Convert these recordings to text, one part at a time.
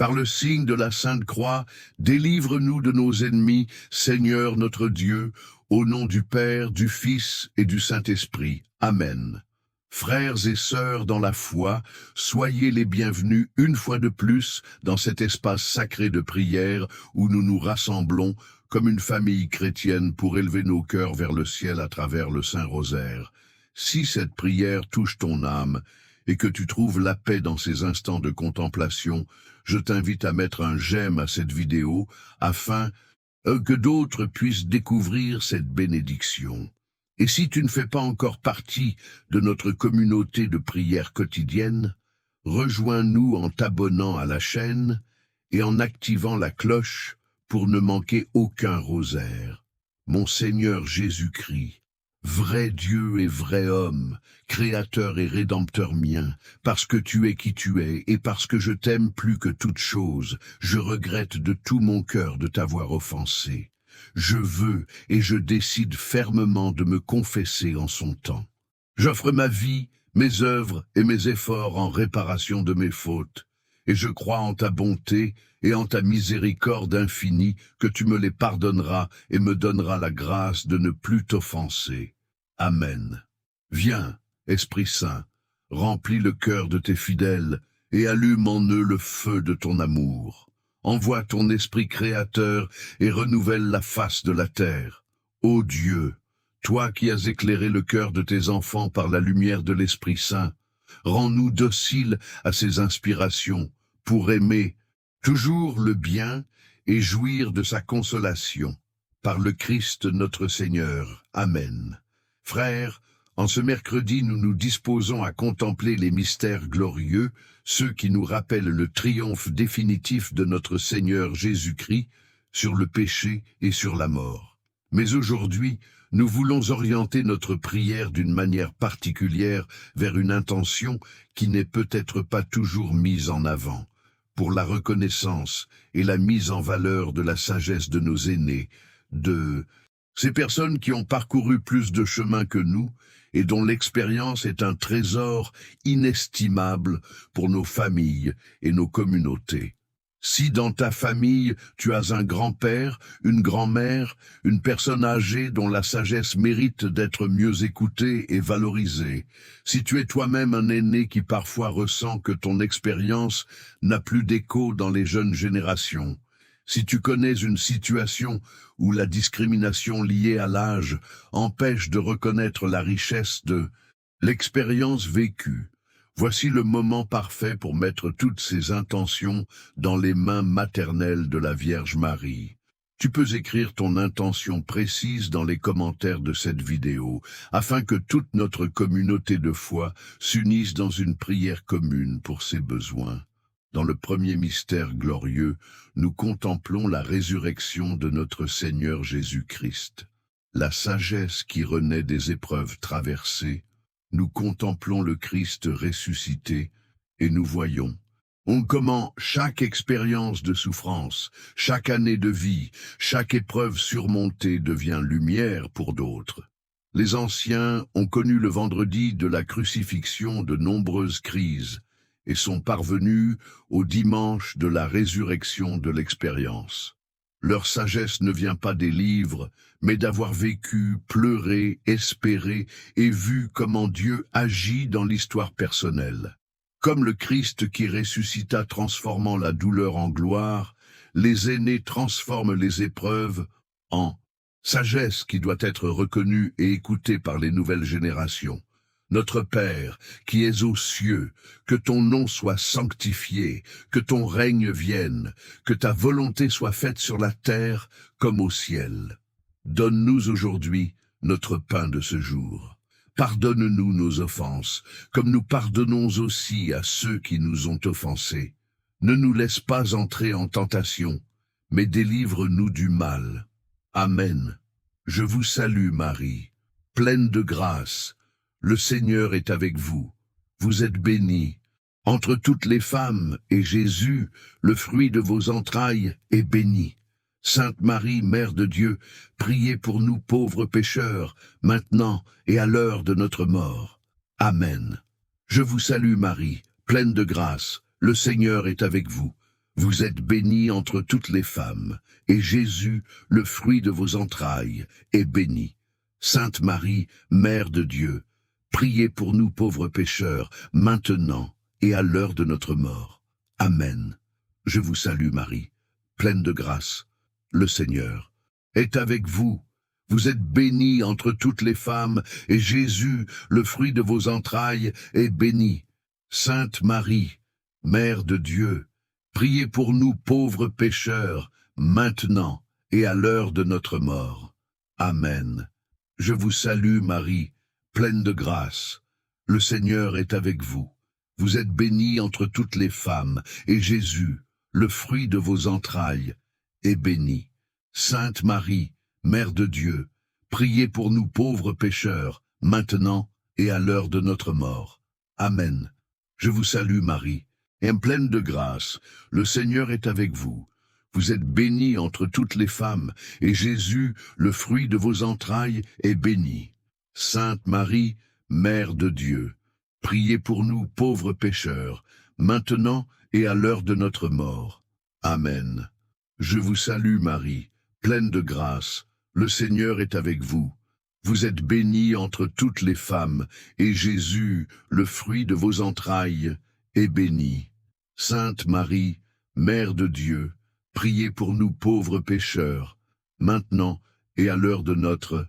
Par le signe de la Sainte Croix, délivre-nous de nos ennemis, Seigneur notre Dieu, au nom du Père, du Fils et du Saint-Esprit. Amen. Frères et sœurs dans la foi, soyez les bienvenus une fois de plus dans cet espace sacré de prière où nous nous rassemblons comme une famille chrétienne pour élever nos cœurs vers le ciel à travers le Saint-Rosaire. Si cette prière touche ton âme et que tu trouves la paix dans ces instants de contemplation, je t'invite à mettre un j'aime à cette vidéo afin que d'autres puissent découvrir cette bénédiction. Et si tu ne fais pas encore partie de notre communauté de prière quotidienne, rejoins-nous en t'abonnant à la chaîne et en activant la cloche pour ne manquer aucun rosaire. Mon Seigneur Jésus-Christ, vrai Dieu et vrai homme, Créateur et Rédempteur mien, parce que tu es qui tu es et parce que je t'aime plus que toute chose, je regrette de tout mon cœur de t'avoir offensé. Je veux et je décide fermement de me confesser en son temps. J'offre ma vie, mes œuvres et mes efforts en réparation de mes fautes, et je crois en ta bonté et en ta miséricorde infinie que tu me les pardonneras et me donneras la grâce de ne plus t'offenser. Amen. Viens, Esprit Saint, remplis le cœur de tes fidèles et allume en eux le feu de ton amour. Envoie ton esprit créateur et renouvelle la face de la terre. Ô Dieu, toi qui as éclairé le cœur de tes enfants par la lumière de l'Esprit Saint, rends-nous dociles à ses inspirations pour aimer toujours le bien et jouir de sa consolation. Par le Christ notre Seigneur. Amen. Frères, en ce mercredi, nous nous disposons à contempler les mystères glorieux, ceux qui nous rappellent le triomphe définitif de notre Seigneur Jésus-Christ sur le péché et sur la mort. Mais aujourd'hui, nous voulons orienter notre prière d'une manière particulière vers une intention qui n'est peut-être pas toujours mise en avant, pour la reconnaissance et la mise en valeur de la sagesse de nos aînés, de ces personnes qui ont parcouru plus de chemin que nous et dont l'expérience est un trésor inestimable pour nos familles et nos communautés. Si dans ta famille tu as un grand-père, une grand-mère, une personne âgée dont la sagesse mérite d'être mieux écoutée et valorisée, si tu es toi-même un aîné qui parfois ressent que ton expérience n'a plus d'écho dans les jeunes générations, si tu connais une situation où la discrimination liée à l'âge empêche de reconnaître la richesse de l'expérience vécue, voici le moment parfait pour mettre toutes ces intentions dans les mains maternelles de la Vierge Marie. Tu peux écrire ton intention précise dans les commentaires de cette vidéo, afin que toute notre communauté de foi s'unisse dans une prière commune pour ses besoins. Dans le premier mystère glorieux, nous contemplons la résurrection de notre Seigneur Jésus-Christ. La sagesse qui renaît des épreuves traversées, nous contemplons le Christ ressuscité et nous voyons comment chaque expérience de souffrance, chaque année de vie, chaque épreuve surmontée devient lumière pour d'autres. Les anciens ont connu le vendredi de la crucifixion de nombreuses crises et sont parvenus au dimanche de la résurrection de l'expérience. Leur sagesse ne vient pas des livres, mais d'avoir vécu, pleuré, espéré et vu comment Dieu agit dans l'histoire personnelle. Comme le Christ qui ressuscita transformant la douleur en gloire, les aînés transforment les épreuves en sagesse qui doit être reconnue et écoutée par les nouvelles générations. Notre Père, qui es aux cieux, que ton nom soit sanctifié, que ton règne vienne, que ta volonté soit faite sur la terre comme au ciel. Donne-nous aujourd'hui notre pain de ce jour. Pardonne-nous nos offenses, comme nous pardonnons aussi à ceux qui nous ont offensés. Ne nous laisse pas entrer en tentation, mais délivre-nous du mal. Amen. Je vous salue Marie, pleine de grâce. Le Seigneur est avec vous. Vous êtes bénie entre toutes les femmes, et Jésus, le fruit de vos entrailles, est béni. Sainte Marie, Mère de Dieu, priez pour nous pauvres pécheurs, maintenant et à l'heure de notre mort. Amen. Je vous salue Marie, pleine de grâce. Le Seigneur est avec vous. Vous êtes bénie entre toutes les femmes, et Jésus, le fruit de vos entrailles, est béni. Sainte Marie, Mère de Dieu, priez pour nous pauvres pécheurs, maintenant et à l'heure de notre mort. Amen. Je vous salue Marie, pleine de grâce. Le Seigneur est avec vous. Vous êtes bénie entre toutes les femmes, et Jésus, le fruit de vos entrailles, est béni. Sainte Marie, Mère de Dieu, priez pour nous pauvres pécheurs, maintenant et à l'heure de notre mort. Amen. Je vous salue Marie, pleine de grâce. Le Seigneur est avec vous. Vous êtes bénie entre toutes les femmes, et Jésus, le fruit de vos entrailles, est béni. Sainte Marie, Mère de Dieu, priez pour nous pauvres pécheurs, maintenant et à l'heure de notre mort. Amen. Je vous salue Marie, pleine de grâce, le Seigneur est avec vous. Vous êtes bénie entre toutes les femmes, et Jésus, le fruit de vos entrailles, est béni. Sainte Marie, Mère de Dieu, priez pour nous pauvres pécheurs, maintenant et à l'heure de notre mort. Amen. Je vous salue Marie, pleine de grâce, le Seigneur est avec vous. Vous êtes bénie entre toutes les femmes, et Jésus, le fruit de vos entrailles, est béni. Sainte Marie, Mère de Dieu, priez pour nous pauvres pécheurs, maintenant et à l'heure de notre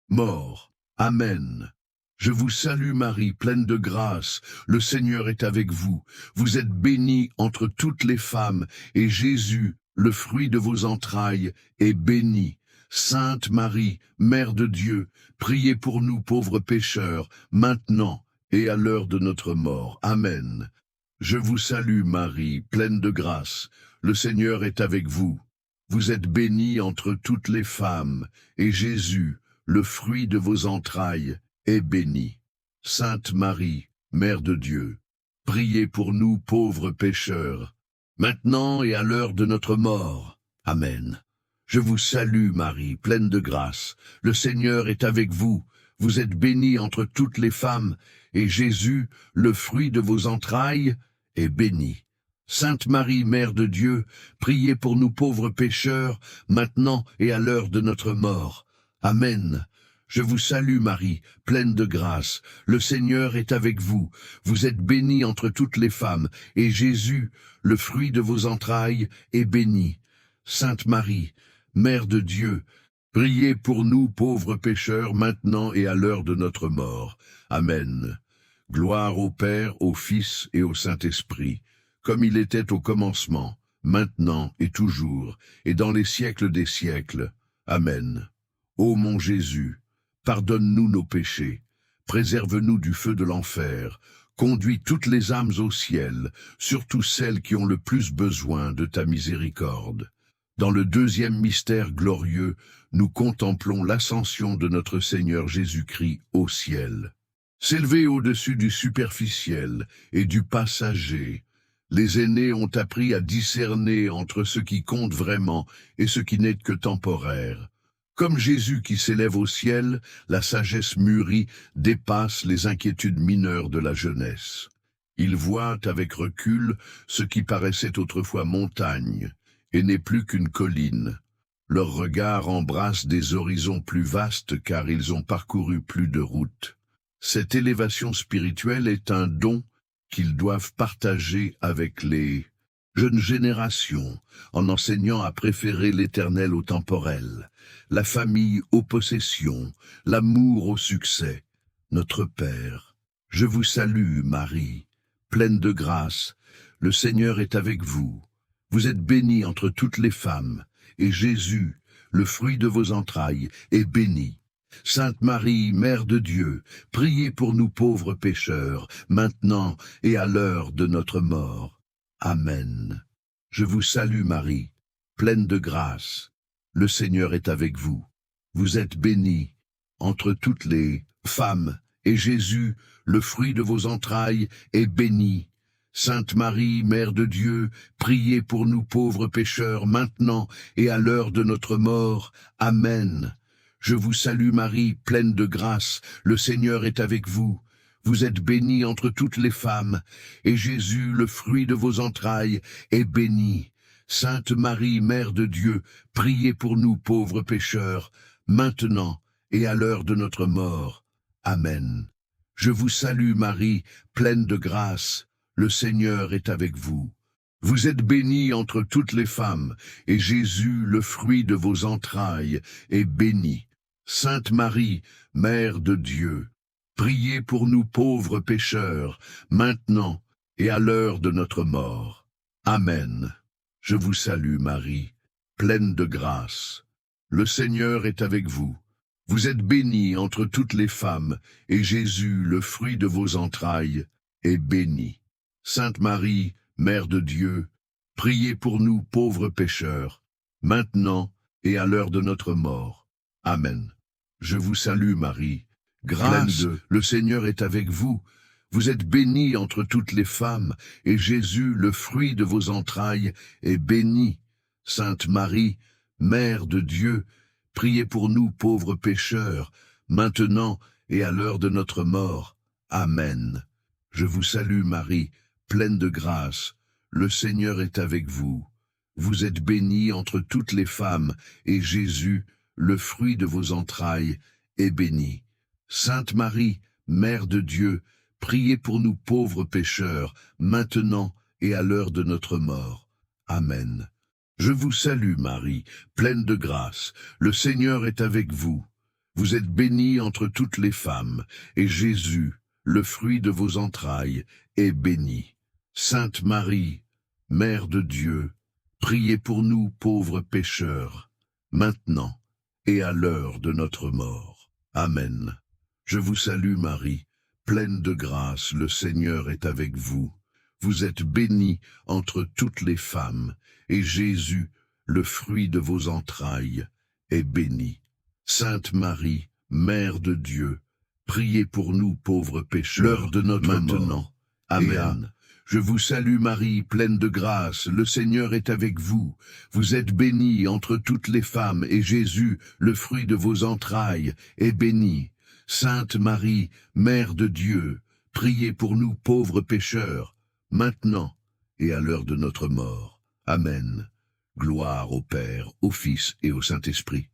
mort. Amen. Je vous salue Marie, pleine de grâce, le Seigneur est avec vous. Vous êtes bénie entre toutes les femmes, et Jésus, le fruit de vos entrailles, est béni. Sainte Marie, Mère de Dieu, priez pour nous pauvres pécheurs, maintenant et à l'heure de notre mort. Amen. Je vous salue Marie, pleine de grâce, le Seigneur est avec vous. Vous êtes bénie entre toutes les femmes, et Jésus, le fruit de vos entrailles, est béni. Sainte Marie, Mère de Dieu, priez pour nous pauvres pécheurs, maintenant et à l'heure de notre mort. Amen. Je vous salue Marie, pleine de grâce, le Seigneur est avec vous. Vous êtes bénie entre toutes les femmes, et Jésus, le fruit de vos entrailles, est béni. Sainte Marie, Mère de Dieu, priez pour nous pauvres pécheurs, maintenant et à l'heure de notre mort. Amen. Je vous salue Marie, pleine de grâce, le Seigneur est avec vous. Vous êtes bénie entre toutes les femmes, et Jésus, le fruit de vos entrailles, est béni. Sainte Marie, Mère de Dieu, priez pour nous pauvres pécheurs, maintenant et à l'heure de notre mort. Amen. Gloire au Père, au Fils et au Saint-Esprit, comme il était au commencement, maintenant et toujours, et dans les siècles des siècles. Amen. Ô mon Jésus, pardonne-nous nos péchés, préserve-nous du feu de l'enfer, conduis toutes les âmes au ciel, surtout celles qui ont le plus besoin de ta miséricorde. Dans le deuxième mystère glorieux, nous contemplons l'ascension de notre Seigneur Jésus-Christ au ciel. S'élever au-dessus du superficiel et du passager, les aînés ont appris à discerner entre ce qui compte vraiment et ce qui n'est que temporaire. Comme Jésus qui s'élève au ciel, la sagesse mûrie dépasse les inquiétudes mineures de la jeunesse. Ils voient avec recul ce qui paraissait autrefois montagne et n'est plus qu'une colline. Leur regard embrasse des horizons plus vastes car ils ont parcouru plus de routes. Cette élévation spirituelle est un don qu'ils doivent partager avec les jeunes générations, en enseignant à préférer l'éternel au temporel, la famille aux possessions, l'amour au succès. Notre Père, je vous salue, Marie, pleine de grâce, le Seigneur est avec vous. Vous êtes bénie entre toutes les femmes, et Jésus, le fruit de vos entrailles, est béni. Sainte Marie, Mère de Dieu, priez pour nous pauvres pécheurs, maintenant et à l'heure de notre mort. Amen. Je vous salue Marie, pleine de grâce. Le Seigneur est avec vous. Vous êtes bénie entre toutes les femmes, et Jésus, le fruit de vos entrailles, est béni. Sainte Marie, Mère de Dieu, priez pour nous pauvres pécheurs, maintenant et à l'heure de notre mort. Amen. Je vous salue Marie, pleine de grâce, le Seigneur est avec vous. Vous êtes bénie entre toutes les femmes, et Jésus, le fruit de vos entrailles, est béni. Sainte Marie, Mère de Dieu, priez pour nous pauvres pécheurs, maintenant et à l'heure de notre mort. Amen. Je vous salue Marie, pleine de grâce, le Seigneur est avec vous. Vous êtes bénie entre toutes les femmes, et Jésus, le fruit de vos entrailles, est béni. Sainte Marie, Mère de Dieu, priez pour nous pauvres pécheurs, maintenant et à l'heure de notre mort. Amen. Je vous salue Marie, pleine de grâce. Le Seigneur est avec vous. Vous êtes bénie entre toutes les femmes, et Jésus, le fruit de vos entrailles, est béni. Sainte Marie, Mère de Dieu, priez pour nous pauvres pécheurs, maintenant et à l'heure de notre mort. Amen. Je vous salue Marie, grâce, le Seigneur est avec vous. Vous êtes bénie entre toutes les femmes, et Jésus, le fruit de vos entrailles, est béni. Sainte Marie, Mère de Dieu, priez pour nous pauvres pécheurs, maintenant et à l'heure de notre mort. Amen. Je vous salue Marie, pleine de grâce, le Seigneur est avec vous. Vous êtes bénie entre toutes les femmes, et Jésus, le fruit de vos entrailles, est béni. Sainte Marie, Mère de Dieu, priez pour nous pauvres pécheurs, maintenant et à l'heure de notre mort. Amen. Je vous salue Marie, pleine de grâce, le Seigneur est avec vous. Vous êtes bénie entre toutes les femmes, et Jésus, le fruit de vos entrailles, est béni. Sainte Marie, Mère de Dieu, priez pour nous pauvres pécheurs, maintenant et à l'heure de notre mort. Amen. Je vous salue Marie, pleine de grâce, le Seigneur est avec vous. Vous êtes bénie entre toutes les femmes, et Jésus, le fruit de vos entrailles, est béni. Sainte Marie, Mère de Dieu, priez pour nous pauvres pécheurs, l'heure de notre mort. Amen. Je vous salue Marie, pleine de grâce, le Seigneur est avec vous. Vous êtes bénie entre toutes les femmes, et Jésus, le fruit de vos entrailles, est béni. Sainte Marie, Mère de Dieu, priez pour nous pauvres pécheurs, maintenant et à l'heure de notre mort. Amen. Gloire au Père, au Fils et au Saint-Esprit,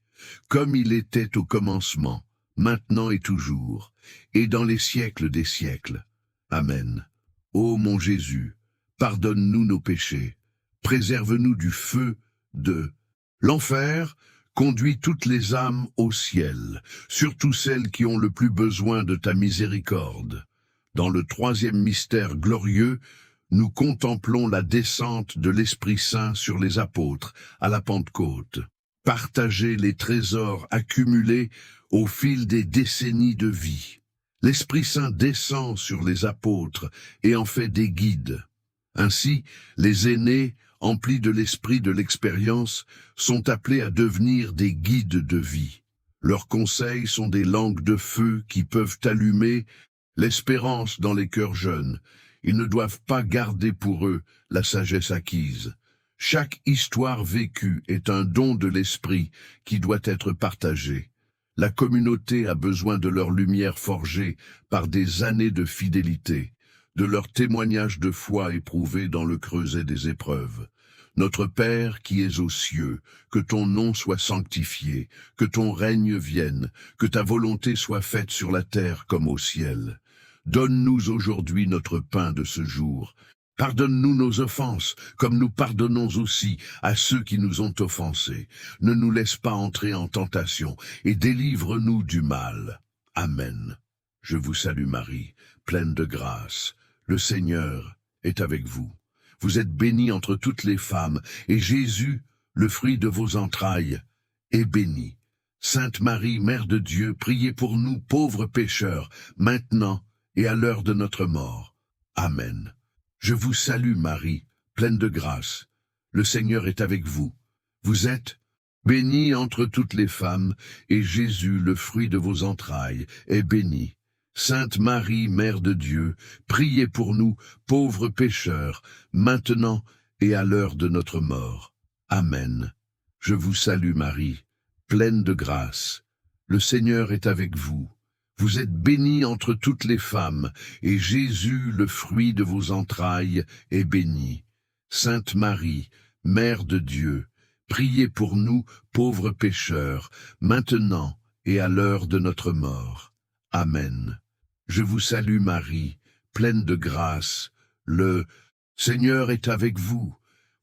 comme il était au commencement, maintenant et toujours, et dans les siècles des siècles. Amen. Ô mon Jésus, pardonne-nous nos péchés, préserve-nous du feu de l'enfer, conduis toutes les âmes au ciel, surtout celles qui ont le plus besoin de ta miséricorde. Dans le troisième mystère glorieux, nous contemplons la descente de l'Esprit Saint sur les apôtres à la Pentecôte. Partagez les trésors accumulés au fil des décennies de vie. L'Esprit Saint descend sur les apôtres et en fait des guides. Ainsi, les aînés, emplis de l'esprit de l'expérience, sont appelés à devenir des guides de vie. Leurs conseils sont des langues de feu qui peuvent allumer l'espérance dans les cœurs jeunes. Ils ne doivent pas garder pour eux la sagesse acquise. Chaque histoire vécue est un don de l'esprit qui doit être partagé. La communauté a besoin de leur lumière forgée par des années de fidélité, de leur témoignage de foi éprouvé dans le creuset des épreuves. Notre Père qui es aux cieux, que ton nom soit sanctifié, que ton règne vienne, que ta volonté soit faite sur la terre comme au ciel. Donne-nous aujourd'hui notre pain de ce jour. Pardonne-nous nos offenses, comme nous pardonnons aussi à ceux qui nous ont offensés. Ne nous laisse pas entrer en tentation, et délivre-nous du mal. Amen. Je vous salue Marie, pleine de grâce. Le Seigneur est avec vous. Vous êtes bénie entre toutes les femmes, et Jésus, le fruit de vos entrailles, est béni. Sainte Marie, Mère de Dieu, priez pour nous pauvres pécheurs, maintenant et à l'heure de notre mort. Amen. Je vous salue Marie, pleine de grâce. Le Seigneur est avec vous. Vous êtes bénie entre toutes les femmes, et Jésus, le fruit de vos entrailles, est béni. Sainte Marie, Mère de Dieu, priez pour nous, pauvres pécheurs, maintenant et à l'heure de notre mort. Amen. Je vous salue Marie, pleine de grâce. Le Seigneur est avec vous. Vous êtes bénie entre toutes les femmes, et Jésus, le fruit de vos entrailles, est béni. Sainte Marie, Mère de Dieu, priez pour nous, pauvres pécheurs, maintenant et à l'heure de notre mort. Amen. Je vous salue Marie, pleine de grâce. Le Seigneur est avec vous.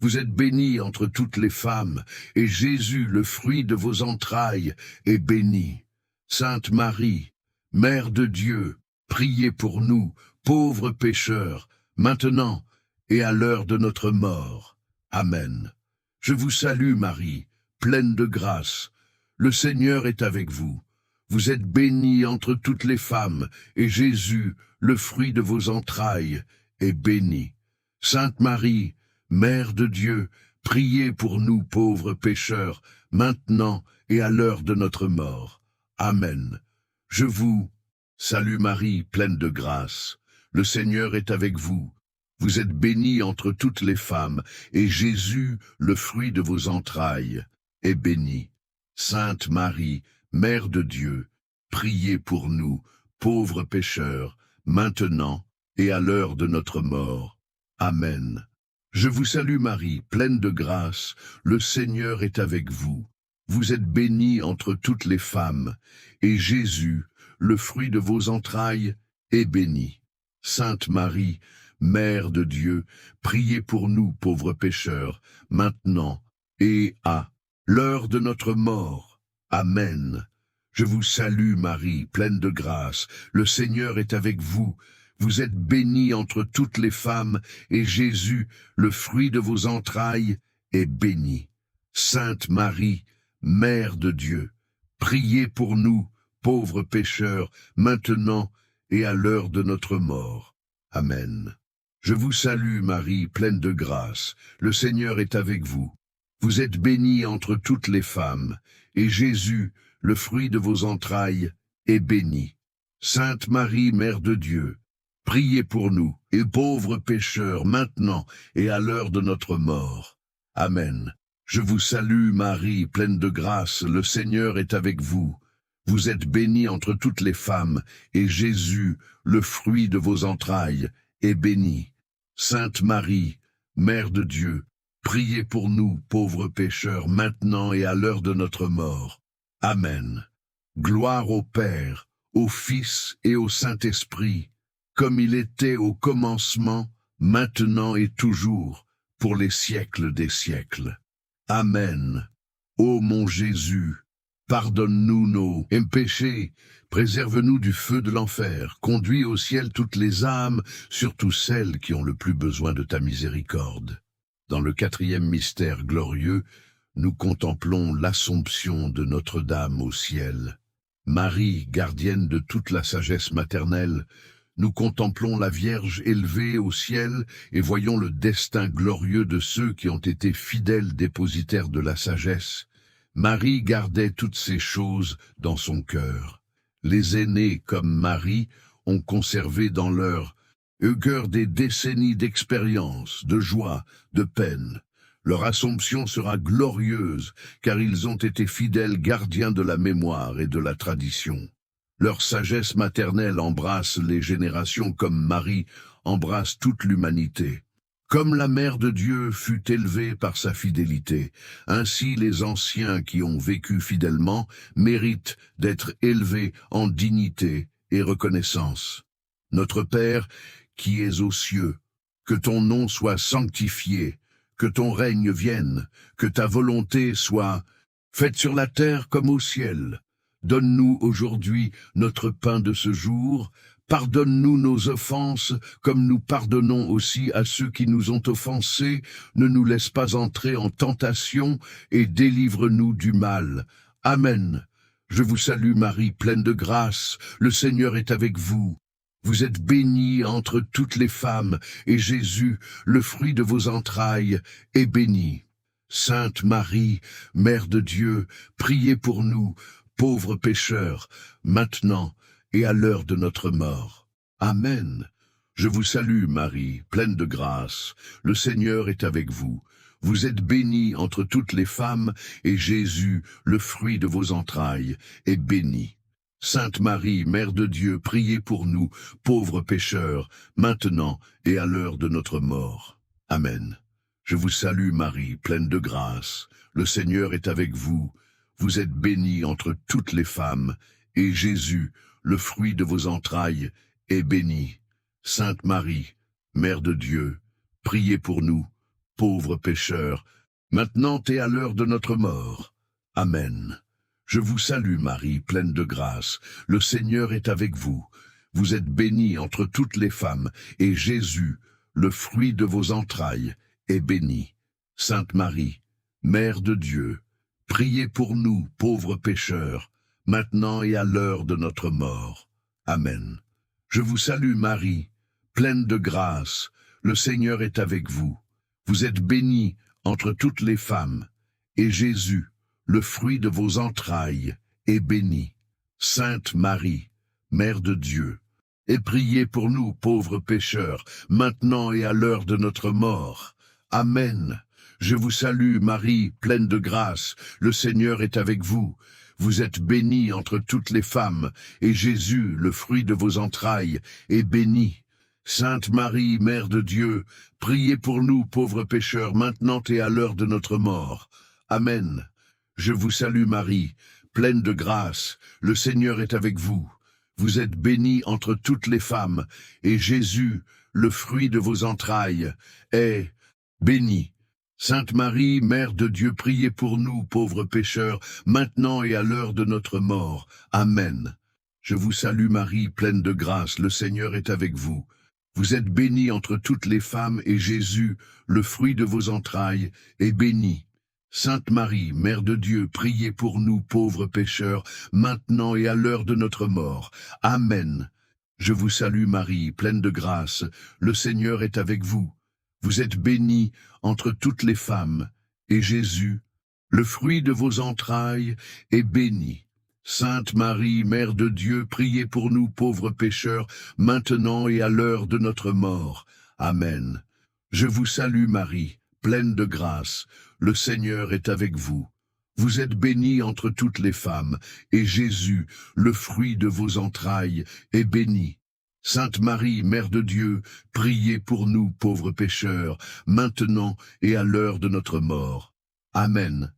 Vous êtes bénie entre toutes les femmes, et Jésus, le fruit de vos entrailles, est béni. Sainte Marie, Mère de Dieu, priez pour nous, pauvres pécheurs, maintenant et à l'heure de notre mort. Amen. Je vous salue Marie, pleine de grâce. Le Seigneur est avec vous. Vous êtes bénie entre toutes les femmes, et Jésus, le fruit de vos entrailles, est béni. Sainte Marie, Mère de Dieu, priez pour nous pauvres pécheurs, maintenant et à l'heure de notre mort. Amen. Je vous salue Marie, pleine de grâce. Le Seigneur est avec vous. Vous êtes bénie entre toutes les femmes, et Jésus, le fruit de vos entrailles, est béni. Sainte Marie, Mère de Dieu, priez pour nous, pauvres pécheurs, maintenant et à l'heure de notre mort. Amen. Je vous salue Marie, pleine de grâce, le Seigneur est avec vous. Vous êtes bénie entre toutes les femmes, et Jésus, le fruit de vos entrailles, est béni. Sainte Marie, Mère de Dieu, priez pour nous, pauvres pécheurs, maintenant et à l'heure de notre mort. Amen. Je vous salue Marie, pleine de grâce, le Seigneur est avec vous. Vous êtes bénie entre toutes les femmes, et Jésus, le fruit de vos entrailles, est béni. Sainte Marie, Mère de Dieu, priez pour nous, pauvres pécheurs, maintenant et à l'heure de notre mort. Amen. Je vous salue Marie, pleine de grâce, le Seigneur est avec vous. Vous êtes bénie entre toutes les femmes, et Jésus, le fruit de vos entrailles, est béni. Sainte Marie, Mère de Dieu, priez pour nous, et pauvres pécheurs, maintenant et à l'heure de notre mort. Amen. Je vous salue Marie, pleine de grâce, le Seigneur est avec vous. Vous êtes bénie entre toutes les femmes, et Jésus, le fruit de vos entrailles, est béni. Sainte Marie, Mère de Dieu, priez pour nous, pauvres pécheurs, maintenant et à l'heure de notre mort. Amen. Gloire au Père, au Fils et au Saint-Esprit, comme il était au commencement, maintenant et toujours, pour les siècles des siècles. Amen. Ô mon Jésus, pardonne-nous nos péchés, préserve-nous du feu de l'enfer, conduis au ciel toutes les âmes, surtout celles qui ont le plus besoin de ta miséricorde. Dans le 4e mystère glorieux, nous contemplons l'Assomption de Notre-Dame au ciel. Marie, gardienne de toute la sagesse maternelle, nous contemplons la Vierge élevée au ciel et voyons le destin glorieux de ceux qui ont été fidèles dépositaires de la sagesse. Marie gardait toutes ces choses dans son cœur. Les aînés, comme Marie, ont conservé dans leur cœur des décennies d'expérience, de joie, de peine. Leur Assomption sera glorieuse, car ils ont été fidèles gardiens de la mémoire et de la tradition. Leur sagesse maternelle embrasse les générations comme Marie embrasse toute l'humanité. Comme la Mère de Dieu fut élevée par sa fidélité, ainsi les anciens qui ont vécu fidèlement méritent d'être élevés en dignité et reconnaissance. Notre Père, qui es aux cieux, que ton nom soit sanctifié, que ton règne vienne, que ta volonté soit faite sur la terre comme au ciel. Donne-nous aujourd'hui notre pain de ce jour. Pardonne-nous nos offenses, comme nous pardonnons aussi à ceux qui nous ont offensés. Ne nous laisse pas entrer en tentation, et délivre-nous du mal. Amen. Je vous salue Marie, pleine de grâce, le Seigneur est avec vous. Vous êtes bénie entre toutes les femmes, et Jésus, le fruit de vos entrailles, est béni. Sainte Marie, Mère de Dieu, priez pour nous, pauvres pécheurs, maintenant et à l'heure de notre mort. Amen. Je vous salue Marie, pleine de grâce, le Seigneur est avec vous. Vous êtes bénie entre toutes les femmes, et Jésus, le fruit de vos entrailles, est béni. Sainte Marie, Mère de Dieu, priez pour nous, pauvres pécheurs, maintenant et à l'heure de notre mort. Amen. Je vous salue Marie, pleine de grâce. Le Seigneur est avec vous. Vous êtes bénie entre toutes les femmes, et Jésus, le fruit de vos entrailles, est béni. Sainte Marie, Mère de Dieu, priez pour nous, pauvres pécheurs, maintenant et à l'heure de notre mort. Amen. Je vous salue Marie, pleine de grâce. Le Seigneur est avec vous. Vous êtes bénie entre toutes les femmes, et Jésus, le fruit de vos entrailles, est béni. Sainte Marie, Mère de Dieu, priez pour nous, pauvres pécheurs, maintenant et à l'heure de notre mort. Amen. Je vous salue Marie, pleine de grâce, le Seigneur est avec vous. Vous êtes bénie entre toutes les femmes, et Jésus, le fruit de vos entrailles, est béni. Sainte Marie, Mère de Dieu, et priez pour nous, pauvres pécheurs, maintenant et à l'heure de notre mort. Amen. Je vous salue, Marie, pleine de grâce, le Seigneur est avec vous. Vous êtes bénie entre toutes les femmes, et Jésus, le fruit de vos entrailles, est béni. Sainte Marie, Mère de Dieu, priez pour nous, pauvres pécheurs, maintenant et à l'heure de notre mort. Amen. Je vous salue, Marie, pleine de grâce, le Seigneur est avec vous. Vous êtes bénie entre toutes les femmes, et Jésus, le fruit de vos entrailles, est béni. Sainte Marie, Mère de Dieu, priez pour nous, pauvres pécheurs, maintenant et à l'heure de notre mort. Amen. Je vous salue Marie, pleine de grâce, le Seigneur est avec vous. Vous êtes bénie entre toutes les femmes, et Jésus, le fruit de vos entrailles, est béni. Sainte Marie, Mère de Dieu, priez pour nous, pauvres pécheurs, maintenant et à l'heure de notre mort. Amen. Je vous salue Marie, pleine de grâce, le Seigneur est avec vous. Vous êtes bénie entre toutes les femmes, et Jésus, le fruit de vos entrailles, est béni. Sainte Marie, Mère de Dieu, priez pour nous pauvres pécheurs, maintenant et à l'heure de notre mort. Amen. Je vous salue Marie, pleine de grâce, le Seigneur est avec vous. Vous êtes bénie entre toutes les femmes, et Jésus, le fruit de vos entrailles, est béni. Sainte Marie, Mère de Dieu, priez pour nous, pauvres pécheurs, maintenant et à l'heure de notre mort. Amen.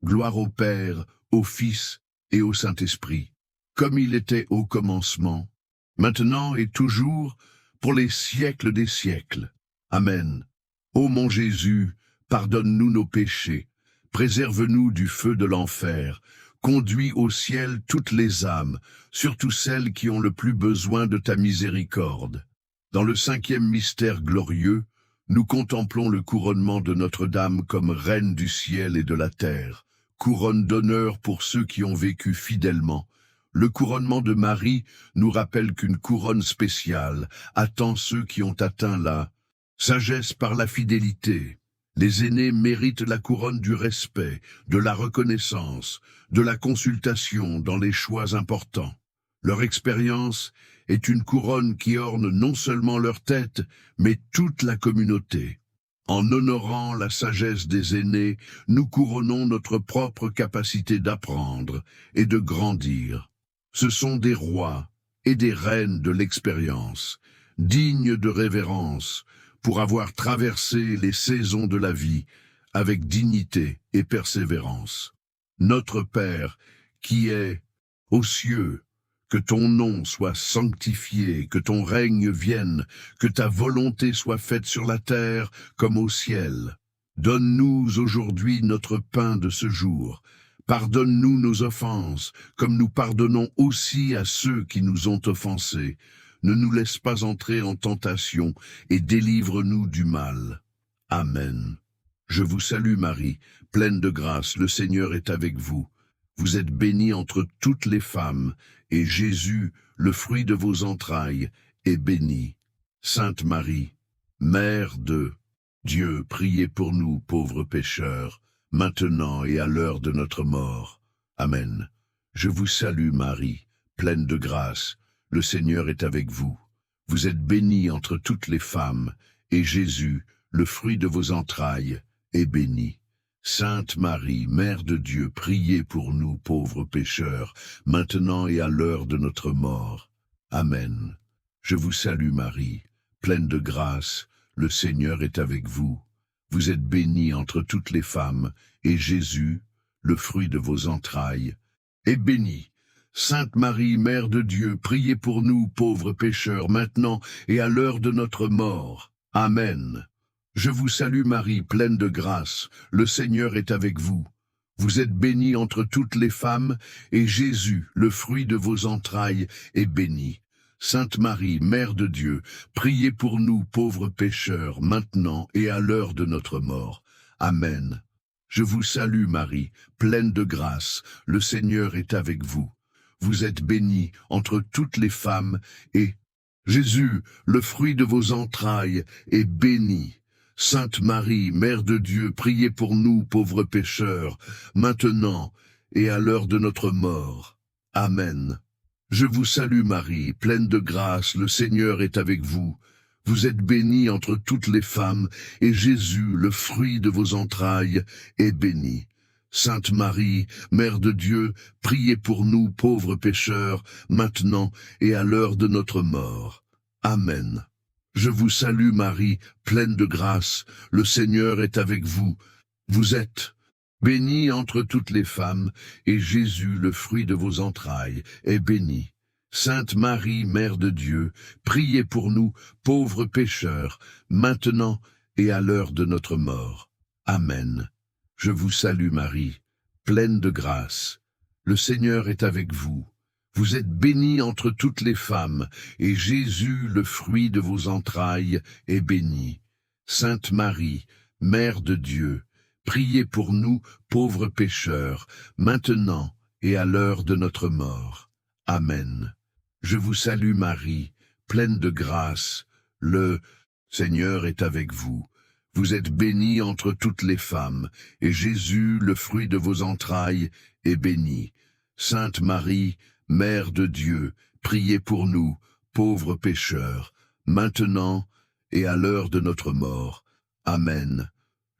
Gloire au Père, au Fils et au Saint-Esprit, comme il était au commencement, maintenant et toujours, pour les siècles des siècles. Amen. Ô mon Jésus, pardonne-nous nos péchés, préserve-nous du feu de l'enfer, conduis au ciel toutes les âmes, surtout celles qui ont le plus besoin de ta miséricorde. Dans le 5e mystère glorieux, nous contemplons le couronnement de Notre-Dame comme reine du ciel et de la terre, couronne d'honneur pour ceux qui ont vécu fidèlement. Le couronnement de Marie nous rappelle qu'une couronne spéciale attend ceux qui ont atteint la sagesse par la fidélité. Les aînés méritent la couronne du respect, de la reconnaissance, de la consultation dans les choix importants. Leur expérience est une couronne qui orne non seulement leur tête, mais toute la communauté. En honorant la sagesse des aînés, nous couronnons notre propre capacité d'apprendre et de grandir. Ce sont des rois et des reines de l'expérience, dignes de révérence, pour avoir traversé les saisons de la vie avec dignité et persévérance. Notre Père, qui est aux cieux, que ton nom soit sanctifié, que ton règne vienne, que ta volonté soit faite sur la terre comme au ciel. Donne-nous aujourd'hui notre pain de ce jour. Pardonne-nous nos offenses, comme nous pardonnons aussi à ceux qui nous ont offensés. Ne nous laisse pas entrer en tentation et délivre-nous du mal. Amen. Je vous salue Marie, pleine de grâce, le Seigneur est avec vous. Vous êtes bénie entre toutes les femmes, et Jésus, le fruit de vos entrailles, est béni. Sainte Marie, Mère de Dieu, priez pour nous pauvres pécheurs, maintenant et à l'heure de notre mort. Amen. Je vous salue Marie, pleine de grâce, le Seigneur est avec vous. Vous êtes bénie entre toutes les femmes, et Jésus, le fruit de vos entrailles, est béni. Sainte Marie, Mère de Dieu, priez pour nous pauvres pécheurs, maintenant et à l'heure de notre mort. Amen. Je vous salue Marie, pleine de grâce, le Seigneur est avec vous. Vous êtes bénie entre toutes les femmes, et Jésus, le fruit de vos entrailles, est béni. Sainte Marie, Mère de Dieu, priez pour nous, pauvres pécheurs, maintenant et à l'heure de notre mort. Amen. Je vous salue Marie, pleine de grâce, le Seigneur est avec vous. Vous êtes bénie entre toutes les femmes, et Jésus, le fruit de vos entrailles, est béni. Sainte Marie, Mère de Dieu, priez pour nous, pauvres pécheurs, maintenant et à l'heure de notre mort. Amen. Je vous salue Marie, pleine de grâce, le Seigneur est avec vous. Vous êtes bénie entre toutes les femmes, et Jésus, le fruit de vos entrailles, est béni. Sainte Marie, Mère de Dieu, priez pour nous, pauvres pécheurs, maintenant et à l'heure de notre mort. Amen. Je vous salue Marie, pleine de grâce, le Seigneur est avec vous. Vous êtes bénie entre toutes les femmes, et Jésus, le fruit de vos entrailles, est béni. Sainte Marie, Mère de Dieu, priez pour nous, pauvres pécheurs, maintenant et à l'heure de notre mort. Amen. Je vous salue Marie, pleine de grâce, le Seigneur est avec vous. Vous êtes bénie entre toutes les femmes, et Jésus, le fruit de vos entrailles, est béni. Sainte Marie, Mère de Dieu, priez pour nous, pauvres pécheurs, maintenant et à l'heure de notre mort. Amen. Je vous salue Marie, pleine de grâce. Le Seigneur est avec vous. Vous êtes bénie entre toutes les femmes, et Jésus, le fruit de vos entrailles, est béni. Sainte Marie, Mère de Dieu, priez pour nous, pauvres pécheurs, maintenant et à l'heure de notre mort. Amen. Je vous salue Marie, pleine de grâce, le Seigneur est avec vous. Vous êtes bénie entre toutes les femmes, et Jésus, le fruit de vos entrailles, est béni. Sainte Marie, Mère de Dieu, priez pour nous, pauvres pécheurs, maintenant et à l'heure de notre mort. Amen.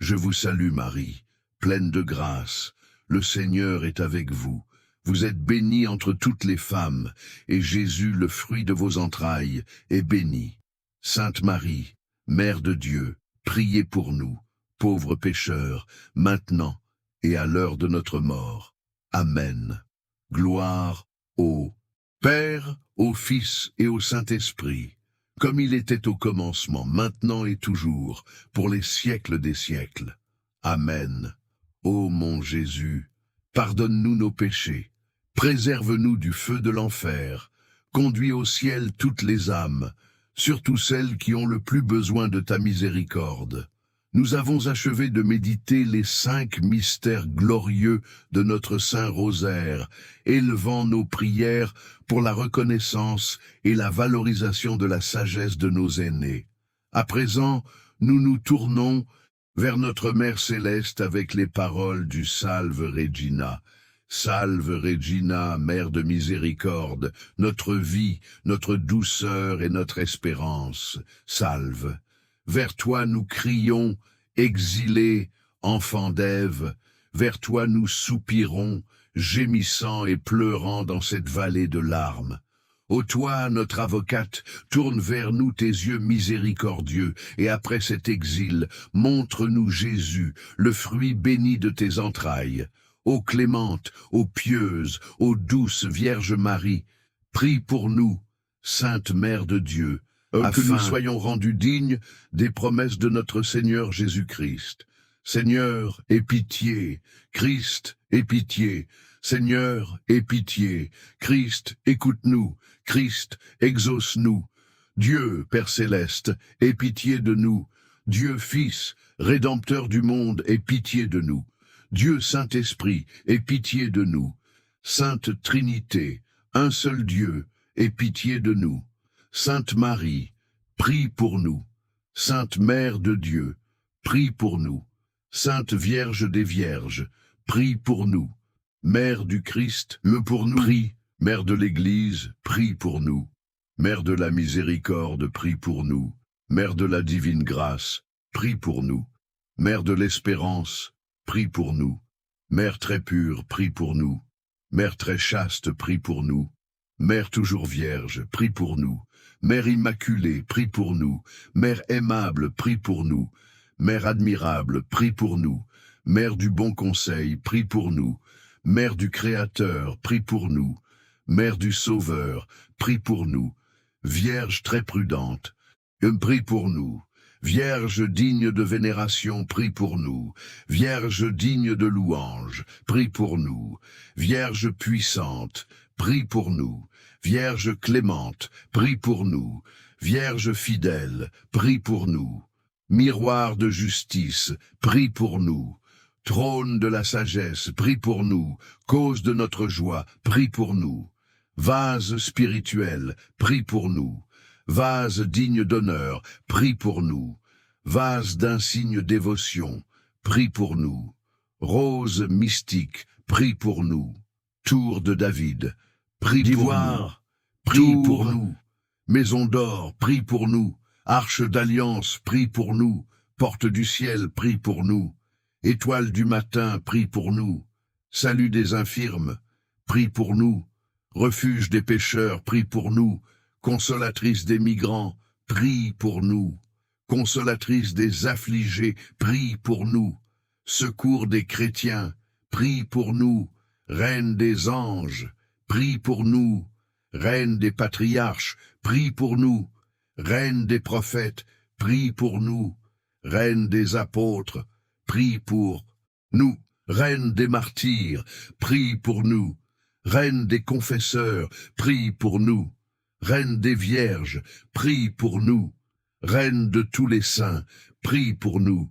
Je vous salue Marie, pleine de grâce, le Seigneur est avec vous. Vous êtes bénie entre toutes les femmes, et Jésus, le fruit de vos entrailles, est béni. Sainte Marie, Mère de Dieu, priez pour nous, pauvres pécheurs, maintenant et à l'heure de notre mort. Amen. Gloire au Père, au Fils et au Saint-Esprit, comme il était au commencement, maintenant et toujours, pour les siècles des siècles. Amen. Ô mon Jésus, pardonne-nous nos péchés, préserve-nous du feu de l'enfer, conduis au ciel toutes les âmes, surtout celles qui ont le plus besoin de ta miséricorde. Nous avons achevé de méditer les 5 mystères glorieux de notre Saint Rosaire, élevant nos prières pour la reconnaissance et la valorisation de la sagesse de nos aînés. À présent, nous nous tournons vers notre Mère Céleste avec les paroles du Salve Regina. Salve Regina, Mère de miséricorde, notre vie, notre douceur et notre espérance. Salve. Vers toi nous crions, exilés, enfants d'Ève, vers toi nous soupirons, gémissant et pleurant dans cette vallée de larmes. Ô toi, notre avocate, tourne vers nous tes yeux miséricordieux, et après cet exil, montre-nous Jésus, le fruit béni de tes entrailles. Ô clémente, ô pieuse, ô douce Vierge Marie, prie pour nous, Sainte Mère de Dieu, que nous soyons rendus dignes des promesses de notre Seigneur Jésus-Christ. Seigneur, aie pitié. Christ, aie pitié. Seigneur, aie pitié. Christ, écoute-nous. Christ, exauce-nous. Dieu, Père céleste, aie pitié de nous. Dieu Fils, Rédempteur du monde, aie pitié de nous. Dieu Saint-Esprit, aie pitié de nous. Sainte Trinité, un seul Dieu, aie pitié de nous. Sainte Marie, prie pour nous. Sainte Mère de Dieu, prie pour nous. Sainte Vierge des Vierges, prie pour nous. Mère du Christ, pour nous. Prie. Mère de l'Église, prie pour nous. Mère de la miséricorde, prie pour nous. Mère de la divine grâce, prie pour nous. Mère de l'espérance, prie pour nous. Mère très pure, prie pour nous. Mère très chaste, prie pour nous. Mère toujours vierge, prie pour nous. Mère immaculée, prie pour nous. Mère aimable, prie pour nous. Mère admirable, prie pour nous. Mère du bon conseil, prie pour nous. Mère du Créateur, prie pour nous. Mère du Sauveur, prie pour nous. Vierge très prudente, prie pour nous. Vierge digne de vénération, prie pour nous. Vierge digne de louange, prie pour nous. Vierge puissante, prie pour nous. Vierge clémente, prie pour nous. Vierge fidèle, prie pour nous. Miroir de justice, prie pour nous. Trône de la sagesse, prie pour nous. Cause de notre joie, prie pour nous. Vase spirituel, prie pour nous. Vase digne d'honneur, prie pour nous. Vase d'insigne dévotion, prie pour nous. Rose mystique, prie pour nous. Tour de David, prie pour nous. Prie pour nous. Maison d'or, prie pour nous. Arche d'alliance, prie pour nous. Porte du ciel, prie pour nous. Étoile du matin, prie pour nous. Salut des infirmes, prie pour nous. Refuge des pécheurs, prie pour nous. Consolatrice des migrants, prie pour nous. Consolatrice des affligés, prie pour nous. Secours des chrétiens, prie pour nous. Reine des anges, prie pour nous. Reine des patriarches, prie pour nous. Reine des prophètes, prie pour nous. Reine des apôtres, prie pour nous. Reine des martyrs, prie pour nous. Reine des confesseurs, prie pour nous. Reine des vierges, prie pour nous. Reine de tous les saints, prie pour nous.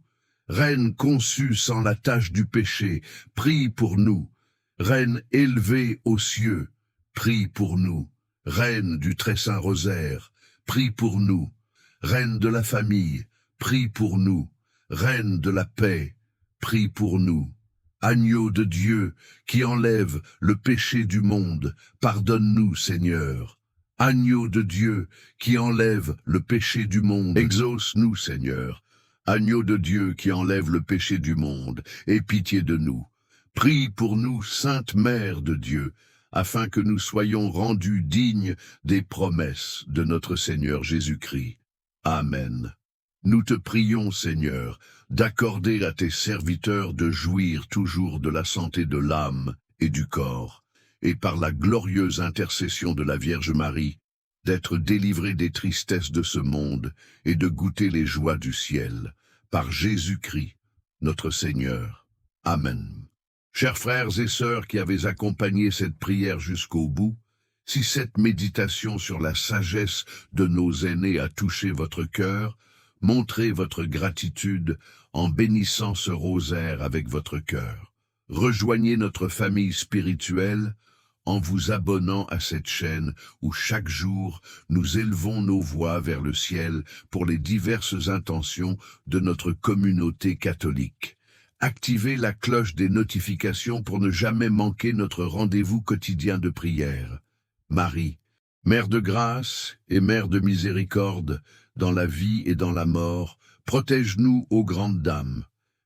Reine conçue sans la tache du péché, prie pour nous. Reine élevée aux cieux, prie pour nous. Reine du très saint rosaire, prie pour nous. Reine de la famille, prie pour nous. Reine de la paix, prie pour nous. Agneau de Dieu, qui enlève le péché du monde, pardonne-nous, Seigneur. Agneau de Dieu, qui enlève le péché du monde, exauce-nous, Seigneur. Agneau de Dieu, qui enlève le péché du monde, aie pitié de nous. Prie pour nous, Sainte Mère de Dieu, afin que nous soyons rendus dignes des promesses de notre Seigneur Jésus-Christ. Amen. Nous te prions, Seigneur, d'accorder à tes serviteurs de jouir toujours de la santé de l'âme et du corps, et par la glorieuse intercession de la Vierge Marie, d'être délivrés des tristesses de ce monde et de goûter les joies du ciel, par Jésus-Christ, notre Seigneur. Amen. Chers frères et sœurs qui avez accompagné cette prière jusqu'au bout, si cette méditation sur la sagesse de nos aînés a touché votre cœur, montrez votre gratitude en bénissant ce rosaire avec votre cœur. Rejoignez notre famille spirituelle en vous abonnant à cette chaîne où chaque jour nous élevons nos voix vers le ciel pour les diverses intentions de notre communauté catholique. Activez la cloche des notifications pour ne jamais manquer notre rendez-vous quotidien de prière. Marie, Mère de grâce et Mère de miséricorde, dans la vie et dans la mort, protège-nous, ô grande dame.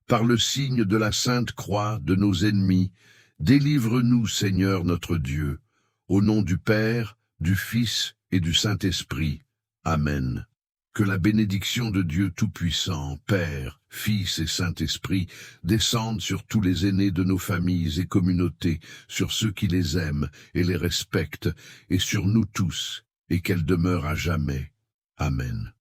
Par le signe de la sainte croix de nos ennemis, délivre-nous, Seigneur notre Dieu, au nom du Père, du Fils et du Saint-Esprit. Amen. Que la bénédiction de Dieu Tout-Puissant, Père, Fils et Saint-Esprit, descende sur tous les aînés de nos familles et communautés, sur ceux qui les aiment et les respectent, et sur nous tous, et qu'elle demeure à jamais. Amen.